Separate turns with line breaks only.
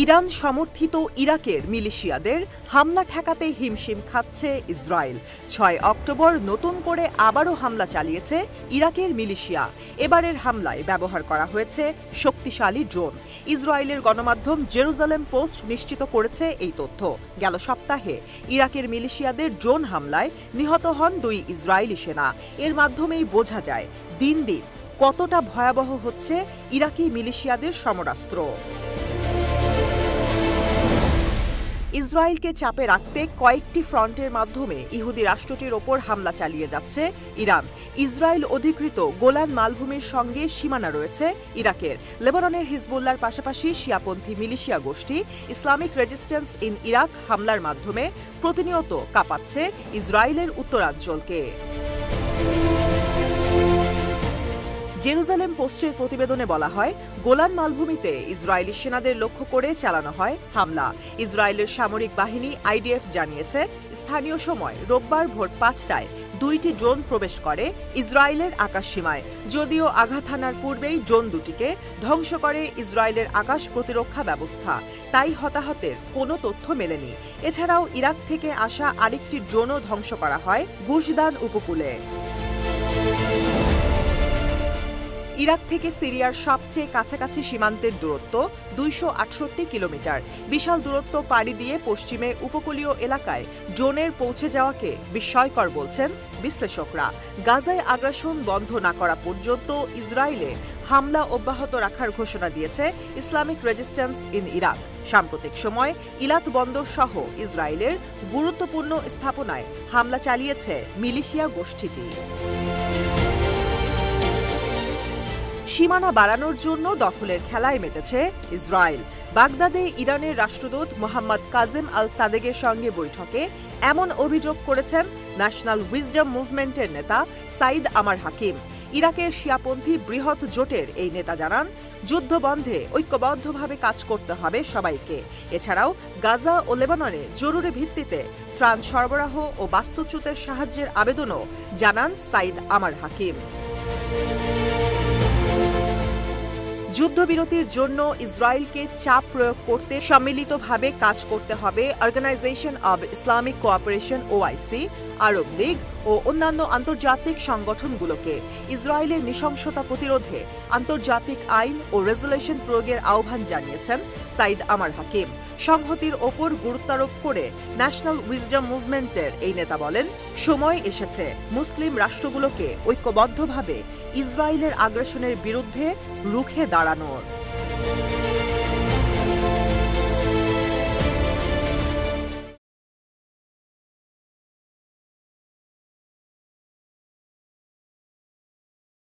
Iran সমর্থিত ইরাকের মিলিশিয়াদের হামলা ঠেকাতে হিমশিম খাচ্ছে ইসরায়েল। ৬ অক্টোবর নতুন করে আবারও হামলা চালিয়েছে ইরাকের মিলিশিয়া। এবারের হামলায় ব্যবহার করা হয়েছে শক্তিশালী ড্রোন। ইসরায়েলের গণমাধ্যম জেরুজালেম পোস্ট নিশ্চিত করেছে এই তথ্য। গেল সপ্তাহে ইরাকের মিলিশিয়াদের ড্রোন হামলায় নিহত হন ২ ইসরায়েলি সেনা। এর মাধ্যমেই বোঝা যায় দিন দিন কতটা ভয়াবহ হচ্ছে ইরাকি মিলিশিয়াদের সমরাস্ত্র। ইসরায়েলকে চাপে রাখতে কয়েকটি ফ্রন্টের মাধ্যমে ইহুদি রাষ্ট্রটির ওপর হামলা চালিয়ে যাচ্ছে ইরান। ইসরায়েল অধিকৃত গোলান মালভূমির সঙ্গে সীমানা রয়েছে ইরাকের। লেবাননের হিজবুল্লাহর পাশাপাশি শিয়াপন্থী মিলিশিয়া গোষ্ঠী ইসলামিক রেজিস্ট্যান্স ইন ইরাক হামলার মাধ্যমে প্রতিনিয়ত কাঁপাচ্ছে ইসরায়েলের উত্তরাঞ্চলকে। জেরুজালেম পোস্টের প্রতিবেদনে বলা হয়, গোলান মালভূমিতে ইসরায়েলি সেনাদের লক্ষ্য করে চালানো হয় হামলা। ইসরায়েলের সামরিক বাহিনী আইডিএফ জানিয়েছে, স্থানীয় সময় রোববার ভোর ৫টায় ২টি ড্রোন প্রবেশ করে ইসরায়েলের আকাশসীমায়। যদিও আঘাত হানার পূর্বেই ড্রোন দুটিকে ধ্বংস করে ইসরায়েলের আকাশ প্রতিরক্ষা ব্যবস্থা, তাই হতাহতের কোনো তথ্য মেলেনি। এছাড়াও ইরাক থেকে আসা আরেকটি ড্রোনও ধ্বংস করা হয় গুশদান উপকূলে। ইরাক থেকে সিরিয়ার সবচেয়ে কাছাকাছি সীমান্তের দূরত্ব ২৬৮ কিলোমিটার। বিশাল দূরত্ব পাড়ি দিয়ে পশ্চিমে উপকূলীয় এলাকায় ড্রোনের পৌঁছে যাওয়াকে বিস্ময়কর বলছেন বিশ্লেষকরা। গাজায় আগ্রাসন বন্ধ না করা পর্যন্ত ইসরায়েলে হামলা অব্যাহত রাখার ঘোষণা দিয়েছে ইসলামিক রেজিস্ট্যান্স ইন ইরাক। সাম্প্রতিক সময় ইলাত বন্দর সহ ইসরায়েলের গুরুত্বপূর্ণ স্থাপনায় হামলা চালিয়েছে মিলিশিয়া গোষ্ঠীটি। সীমানা বাড়ানোর জন্য দখলের খেলায় মেতেছে ইসরায়েল। বাগদাদে ইরানের রাষ্ট্রদূত মোহাম্মদ কাজেম আল সাদেকের সঙ্গে বৈঠকে এমন অভিযোগ করেছেন ন্যাশনাল উইজডম মুভমেন্টের নেতা সাইদ আমার হাকিম। ইরাকের শিয়াপন্থী বৃহৎ জোটের এই নেতা জানান, যুদ্ধবন্ধে ঐক্যবদ্ধভাবে কাজ করতে হবে সবাইকে। এছাড়াও গাজা ও লেবাননে জরুরি ভিত্তিতে ত্রাণ সরবরাহ ও বাস্তুচ্যুতের সাহায্যের আবেদনও জানান সাইদ আমার হাকিম। যুদ্ধবিরতির জন্য ইসরায়েলকে চাপ প্রয়োগ করতে সম্মিলিতভাবে কাজ করতে হবে organisation of Islamic cooperation OIC, Arab League ও অন্যান্য আন্তর্জাতিক সংগঠনগুলোকে। ইসরায়েলের নৃশংসতা প্রতিরোধে আন্তর্জাতিক আইন ও রেজুলেশন প্রয়োগের আহ্বান জানিয়েছেন সাইদ আমার হাকিম। সংহতির ওপর গুরুত্বারোপ করে ন্যাশনাল উইজডম মুভমেন্টের এই নেতা বলেন, সময় এসেছে মুসলিম রাষ্ট্রগুলোকে ঐক্যবদ্ধভাবে ইসরায়েলের আগ্রাসনের বিরুদ্ধে রুখে দাঁড়ানোর।